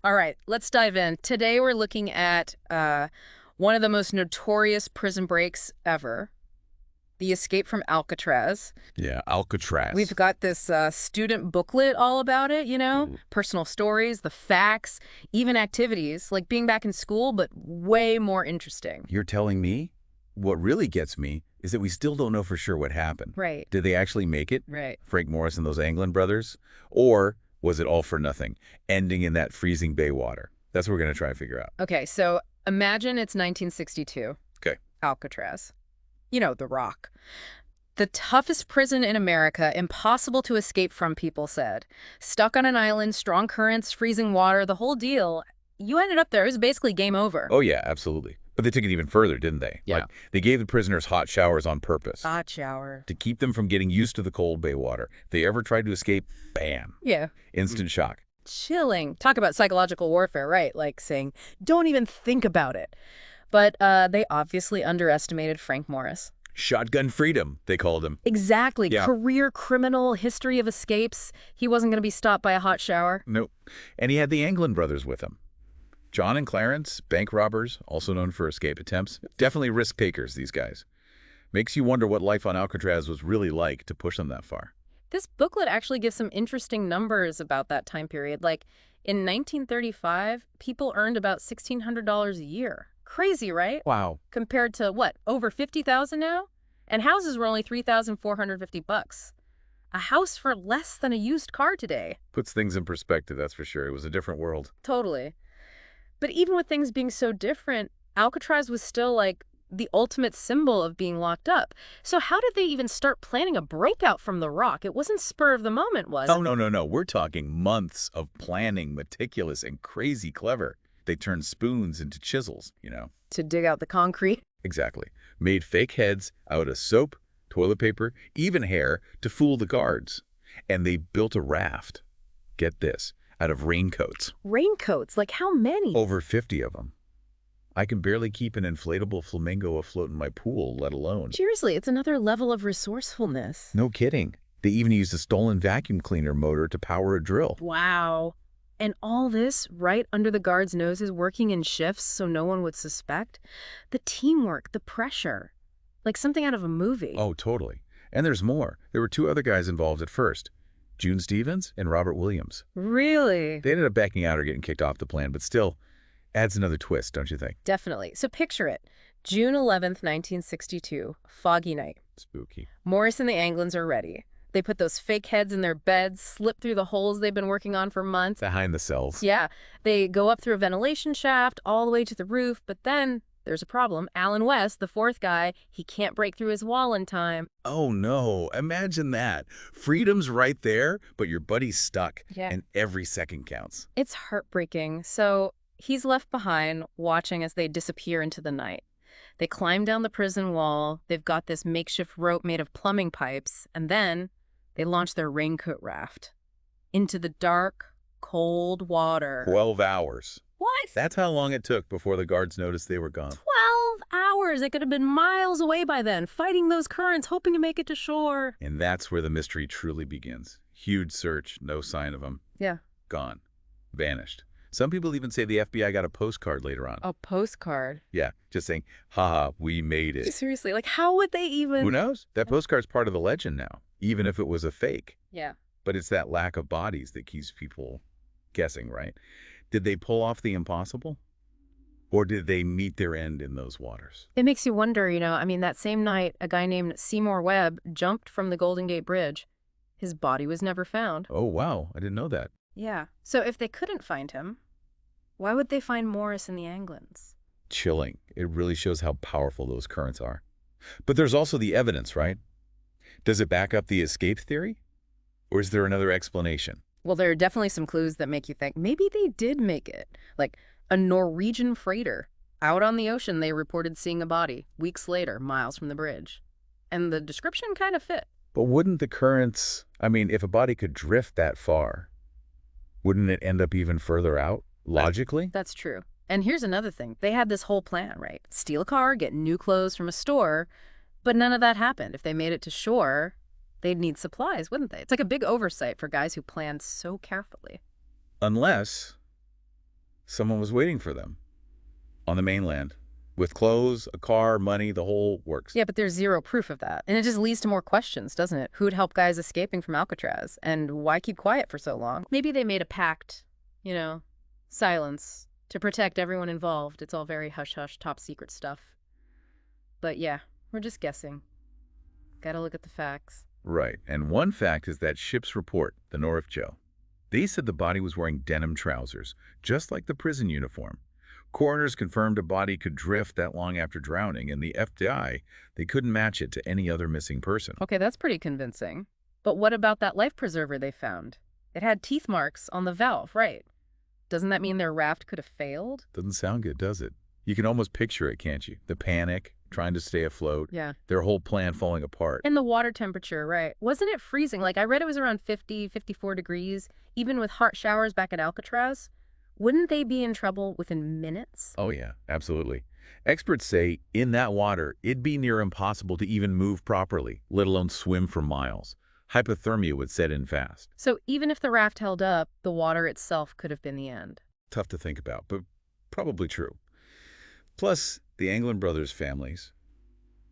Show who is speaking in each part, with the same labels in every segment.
Speaker 1: All right, let's dive in. Today we're looking at one of the most notorious prison breaks ever, the escape from Alcatraz.
Speaker 2: Yeah,
Speaker 1: We've
Speaker 2: Alcatraz.
Speaker 1: got this student booklet all about it,
Speaker 2: Ooh.
Speaker 1: personal stories, the facts, even activities, like being back in school, but way more interesting.
Speaker 2: You're telling me? What really gets me is that we still don't know for sure what happened.
Speaker 1: Right,
Speaker 2: Did they actually make it?
Speaker 1: right.
Speaker 2: Frank Morris and those Anglin brothers? Or was it all for nothing, ending in that freezing bay water? That's what we're going to try and figure out.
Speaker 1: Okay, so imagine it's 1962,
Speaker 2: Okay.
Speaker 1: Alcatraz. The Rock. The toughest prison in America, impossible to escape from, people said. Stuck on an island, strong currents, freezing water, the whole deal. You ended up there. It was basically game over.
Speaker 2: Oh, yeah, absolutely. But they took it even further, didn't they?
Speaker 1: Yeah.
Speaker 2: Like, they gave the prisoners hot showers on purpose
Speaker 1: Hot shower.
Speaker 2: to keep them from getting used to the cold bay water. If they ever tried to escape, bam,
Speaker 1: Yeah.
Speaker 2: instant shock.
Speaker 1: Chilling. Talk about psychological warfare, right? Like saying, don't even think about it. But they obviously underestimated Frank Morris.
Speaker 2: Shotgun freedom, they called him.
Speaker 1: Exactly.
Speaker 2: Yeah.
Speaker 1: Career criminal, history of escapes. He wasn't going to be stopped by a hot shower.
Speaker 2: Nope. And he had the Anglin brothers with him. John and Clarence, bank robbers, also known for escape attempts. Definitely risk takers, these guys. Makes you wonder what life on Alcatraz was really like to push them that far.
Speaker 1: This booklet actually gives some interesting numbers about that time period. Like, in 1935, people earned about $1,600 a year. Crazy, right?
Speaker 2: Wow.
Speaker 1: Compared to, what, over $50,000 now? And houses were only $3,450. A house for less than a used car today.
Speaker 2: Puts things in perspective, that's for sure. It was a different world.
Speaker 1: Totally. But even with things being so different, Alcatraz was still, like, the ultimate symbol of being locked up. So how did they even start planning a breakout from the Rock? It wasn't spur of the moment, was it?
Speaker 2: Oh, no. We're talking months of planning, meticulous and crazy clever. They turned spoons into chisels,
Speaker 1: To dig out the concrete?
Speaker 2: Exactly. Made fake heads out of soap, toilet paper, even hair to fool the guards. And they built a raft. Get this, out of raincoats.
Speaker 1: Raincoats? Like how many?
Speaker 2: Over 50 of them. I can barely keep an inflatable flamingo afloat in my pool, let alone.
Speaker 1: Seriously, it's another level of resourcefulness.
Speaker 2: No kidding. They even used a stolen vacuum cleaner motor to power a drill.
Speaker 1: Wow. And all this right under the guards' noses, working in shifts so no one would suspect? The teamwork, the pressure. Like something out of a movie.
Speaker 2: Oh, totally. And there's more. There were two other guys involved at first. June Stevens and Robert Williams.
Speaker 1: Really?
Speaker 2: They ended up backing out or getting kicked off the plan, but still adds another twist, don't you think?
Speaker 1: Definitely. So picture it. June 11th, 1962. Foggy night.
Speaker 2: Spooky.
Speaker 1: Morris and the Anglins are ready. They put those fake heads in their beds, slip through the holes they've been working on for months.
Speaker 2: Behind the cells.
Speaker 1: Yeah, they go up through a ventilation shaft all the way to the roof, but then there's a problem. Alan West, the fourth guy, he can't break through his wall in time.
Speaker 2: Oh, no. Imagine that. Freedom's right there, but your buddy's stuck.
Speaker 1: Yeah.
Speaker 2: And every second counts.
Speaker 1: It's heartbreaking. So he's left behind, watching as they disappear into the night. They climb down the prison wall. They've got this makeshift rope made of plumbing pipes, and then they launch their raincoat raft into the dark, cold water.
Speaker 2: 12 hours.
Speaker 1: What?
Speaker 2: That's how long it took before the guards noticed they were gone.
Speaker 1: 12 hours. They could have been miles away by then, fighting those currents, hoping to make it to shore.
Speaker 2: And that's where the mystery truly begins. Huge search, no sign of them.
Speaker 1: Yeah.
Speaker 2: Gone. Vanished. Some people even say the FBI got a postcard later on.
Speaker 1: A postcard.
Speaker 2: Yeah, just saying, haha, we made it.
Speaker 1: Seriously, like how would they even...
Speaker 2: Who knows? That postcard's part of the legend now, even if it was a fake.
Speaker 1: Yeah.
Speaker 2: But it's that lack of bodies that keeps people guessing, right? Did they pull off the impossible? Or did they meet their end in those waters?
Speaker 1: It makes you wonder, that same night, a guy named Seymour Webb jumped from the Golden Gate Bridge. His body was never found.
Speaker 2: Oh, wow. I didn't know that.
Speaker 1: Yeah. So if they couldn't find him, why would they find Morris and the Anglins?
Speaker 2: Chilling. It really shows how powerful those currents are. But there's also the evidence, right? Does it back up the escape theory? Or is there another explanation?
Speaker 1: Well, there are definitely some clues that make you think maybe they did make it. Like a Norwegian freighter. Out on the ocean, they reported seeing a body. Weeks later, miles from the bridge. And the description kind of fit.
Speaker 2: But wouldn't the currents, if a body could drift that far, wouldn't it end up even further out, logically?
Speaker 1: That's true. And here's another thing. They had this whole plan, right? Steal a car, get new clothes from a store, but none of that happened. If they made it to shore, they'd need supplies, wouldn't they? It's like a big oversight for guys who planned so carefully.
Speaker 2: Unless someone was waiting for them on the mainland with clothes, a car, money, the whole works.
Speaker 1: Yeah, but there's zero proof of that. And it just leads to more questions, doesn't it? Who'd help guys escaping from Alcatraz? And why keep quiet for so long? Maybe they made a pact, you know, silence, to protect everyone involved. It's all very hush-hush, top-secret stuff. But yeah, we're just guessing. Gotta look at the facts.
Speaker 2: Right. And one fact is that ship's report, the North Joe. They said the body was wearing denim trousers, just like the prison uniform. Coroners confirmed a body could drift that long after drowning, and the FBI, they couldn't match it to any other missing person.
Speaker 1: Okay, that's pretty convincing. But what about that life preserver they found? It had teeth marks on the valve, right? Doesn't that mean their raft could have failed?
Speaker 2: Doesn't sound good, does it? You can almost picture it, can't you? The panic, trying to stay afloat,
Speaker 1: Yeah.
Speaker 2: their whole plan falling apart.
Speaker 1: And the water temperature, right? Wasn't it freezing? Like, I read it was around 50, 54 degrees, even with hot showers back at Alcatraz. Wouldn't they be in trouble within minutes?
Speaker 2: Oh yeah, absolutely. Experts say in that water, it'd be near impossible to even move properly, let alone swim for miles. Hypothermia would set in fast.
Speaker 1: So even if the raft held up, the water itself could have been the end.
Speaker 2: Tough to think about, but probably true. Plus, the Anglin brothers' families,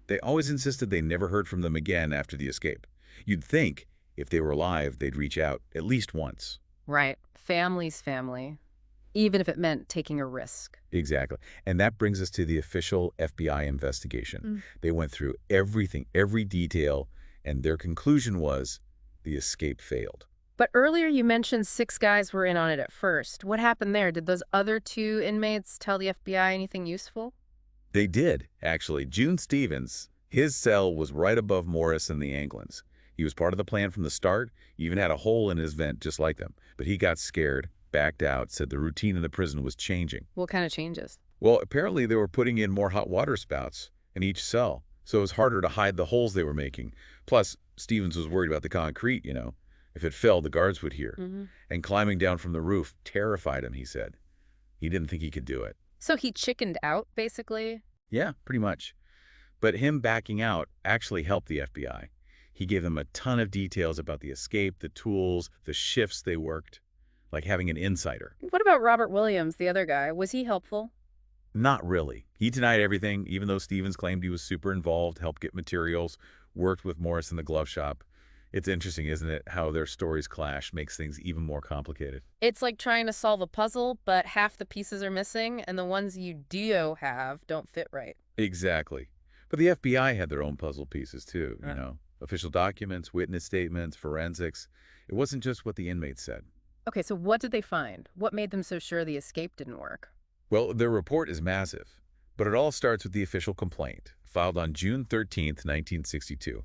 Speaker 2: they always insisted they never heard from them again after the escape. You'd think if they were alive, they'd reach out at least once.
Speaker 1: Right. Family's family. Even if it meant taking a risk.
Speaker 2: Exactly. And that brings us to the official FBI investigation. They went through everything, every detail, and their conclusion was the escape failed.
Speaker 1: But earlier you mentioned 6 guys were in on it at first. What happened there? Did those other 2 inmates tell the FBI anything useful?
Speaker 2: They did, actually. June Stevens, his cell was right above Morris and the Anglins. He was part of the plan from the start, he even had a hole in his vent just like them. But he got scared, backed out, said the routine in the prison was changing.
Speaker 1: What kind of changes?
Speaker 2: Well, apparently they were putting in more hot water spouts in each cell, so it was harder to hide the holes they were making. Plus, Stevens was worried about the concrete, you know. If it fell, the guards would hear. And climbing down from the roof terrified him, he said. He didn't think he could do it.
Speaker 1: So he chickened out, basically?
Speaker 2: Yeah, pretty much. But him backing out actually helped the FBI. He gave them a ton of details about the escape, the tools, the shifts they worked, like having an insider.
Speaker 1: What about Robert Williams, the other guy? Was he helpful?
Speaker 2: Not really. He denied everything, even though Stevens claimed he was super involved, helped get materials, worked with Morris in the glove shop. It's interesting, isn't it, how their stories clash makes things even more complicated.
Speaker 1: It's like trying to solve a puzzle, but half the pieces are missing, and the ones you do have don't fit right.
Speaker 2: Exactly. But the FBI had their own puzzle pieces, too, you know. Official documents, witness statements, forensics. It wasn't just what the inmates said.
Speaker 1: Okay, so what did they find? What made them so sure the escape didn't work?
Speaker 2: Well, their report is massive, but it all starts with the official complaint, filed on June 13th, 1962.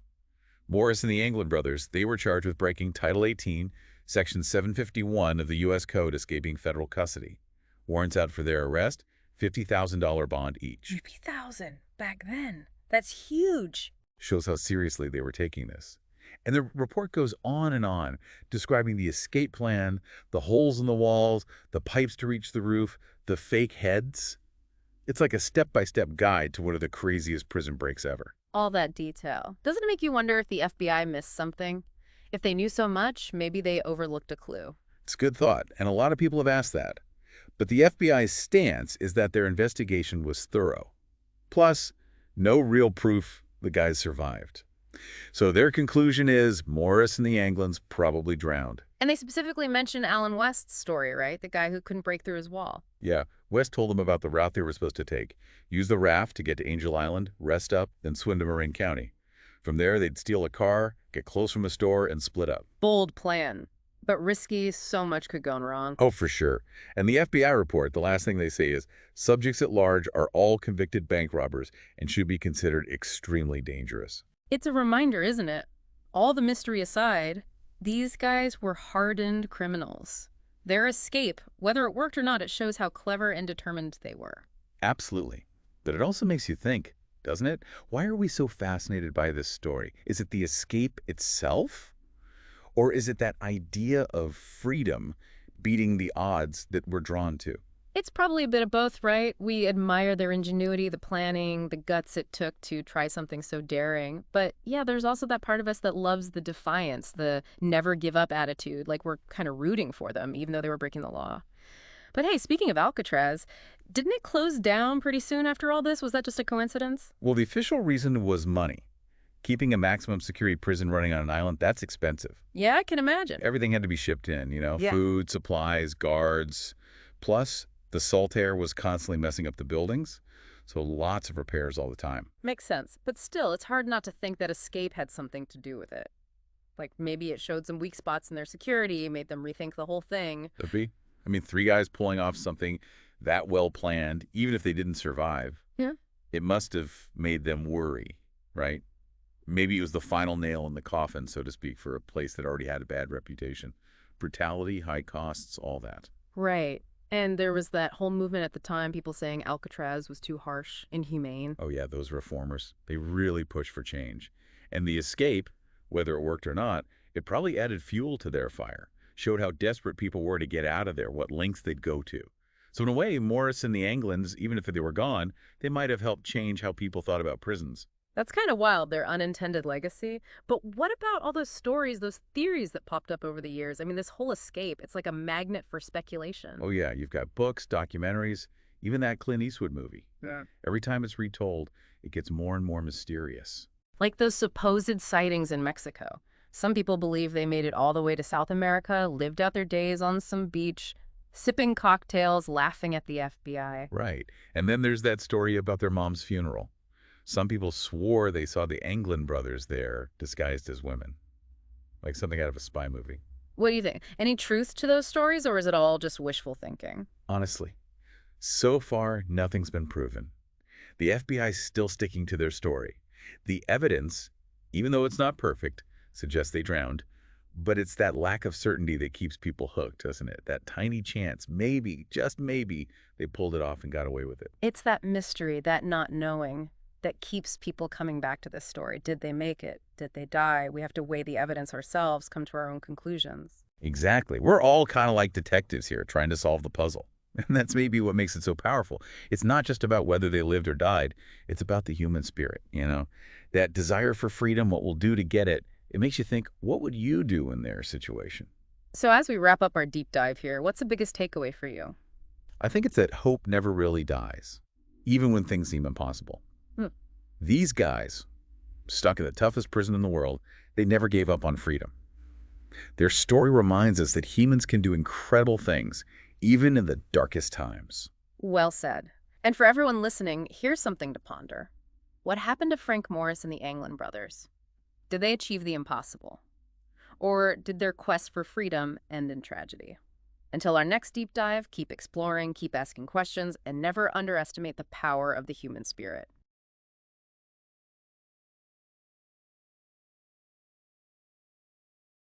Speaker 2: Morris and the Anglin brothers, they were charged with breaking Title 18, Section 751 of the U.S. Code escaping federal custody. Warrants out for their arrest, $50,000 bond each.
Speaker 1: $50,000 back then. That's huge.
Speaker 2: Shows how seriously they were taking this. And the report goes on, describing the escape plan, the holes in the walls, the pipes to reach the roof, the fake heads. It's like a step-by-step guide to one of the craziest prison breaks ever.
Speaker 1: All that detail. Doesn't it make you wonder if the FBI missed something? If they knew so much, maybe they overlooked a clue.
Speaker 2: It's a good thought, and a lot of people have asked that. But the FBI's stance is that their investigation was thorough. Plus, no real proof the guys survived. So their conclusion is Morris and the Anglins probably drowned.
Speaker 1: And they specifically mention Alan West's story, right? The guy who couldn't break through his wall.
Speaker 2: Yeah, West told them about the route they were supposed to take. Use the raft to get to Angel Island, rest up, then swim to Marin County. From there, they'd steal a car, get close from a store, and split up.
Speaker 1: Bold plan. But risky, so much could go wrong.
Speaker 2: Oh, for sure. And the FBI report, the last thing they say is, subjects at large are all convicted bank robbers and should be considered extremely dangerous.
Speaker 1: It's a reminder, isn't it? All the mystery aside, these guys were hardened criminals. Their escape, whether it worked or not, it shows how clever and determined they were.
Speaker 2: Absolutely. But it also makes you think, doesn't it? Why are we so fascinated by this story? Is it the escape itself? Or is it that idea of freedom beating the odds that we're drawn to?
Speaker 1: It's probably a bit of both, right? We admire their ingenuity, the planning, the guts it took to try something so daring. But yeah, there's also that part of us that loves the defiance, the never give up attitude, like we're kind of rooting for them, even though they were breaking the law. But hey, speaking of Alcatraz, didn't it close down pretty soon after all this? Was that just a coincidence?
Speaker 2: Well, the official reason was money. Keeping a maximum security prison running on an island, that's expensive.
Speaker 1: Yeah, I can imagine.
Speaker 2: Everything had to be shipped in,
Speaker 1: Yeah.
Speaker 2: food, supplies, guards. Plus, the salt air was constantly messing up the buildings, so lots of repairs all the time.
Speaker 1: Makes sense. But still, it's hard not to think that escape had something to do with it. Like maybe it showed some weak spots in their security, made them rethink the whole thing.
Speaker 2: Could be. I mean, three guys pulling off something that well planned, even if they didn't survive,
Speaker 1: Yeah.
Speaker 2: it must have made them worry, right? Maybe it was the final nail in the coffin, so to speak, for a place that already had a bad reputation. Brutality, high costs, all that.
Speaker 1: Right. And there was that whole movement at the time, people saying Alcatraz was too harsh, inhumane.
Speaker 2: Oh yeah, those reformers, they really pushed for change. And the escape, whether it worked or not, it probably added fuel to their fire, showed how desperate people were to get out of there, what lengths they'd go to. So in a way, Morris and the Anglins, even if they were gone, they might have helped change how people thought about prisons.
Speaker 1: That's kind of wild, their unintended legacy. But what about all those stories, those theories that popped up over the years? I mean, this whole escape, it's like a magnet for speculation.
Speaker 2: Oh yeah, you've got books, documentaries, even that Clint Eastwood movie.
Speaker 1: Yeah.
Speaker 2: Every time it's retold, it gets more and more mysterious.
Speaker 1: Like those supposed sightings in Mexico. Some people believe they made it all the way to South America, lived out their days on some beach, sipping cocktails, laughing at the FBI.
Speaker 2: Right. And then there's that story about their mom's funeral. Some people swore they saw the Anglin brothers there, disguised as women. Like something out of a spy movie.
Speaker 1: What do you think? Any truth to those stories, or is it all just wishful thinking?
Speaker 2: Honestly, so far, nothing's been proven. The FBI's still sticking to their story. The evidence, even though it's not perfect, suggests they drowned. But it's that lack of certainty that keeps people hooked, doesn't it? That tiny chance, maybe, just maybe, they pulled it off and got away with it.
Speaker 1: It's that mystery, that not knowing, that keeps people coming back to this story. Did they make it? Did they die? We have to weigh the evidence ourselves, come to our own conclusions.
Speaker 2: Exactly. We're all kind of like detectives here, trying to solve the puzzle. And that's maybe what makes it so powerful. It's not just about whether they lived or died. It's about the human spirit. That desire for freedom, what we'll do to get it. It makes you think, what would you do in their situation?
Speaker 1: So as we wrap up our deep dive here, what's the biggest takeaway for you?
Speaker 2: I think it's that hope never really dies, even when things seem impossible.
Speaker 1: Hmm.
Speaker 2: These guys, stuck in the toughest prison in the world, they never gave up on freedom. Their story reminds us that humans can do incredible things, even in the darkest times.
Speaker 1: Well said. And for everyone listening, here's something to ponder. What happened to Frank Morris and the Anglin brothers? Did they achieve the impossible? Or did their quest for freedom end in tragedy? Until our next deep dive, keep exploring, keep asking questions, and never underestimate the power of the human spirit.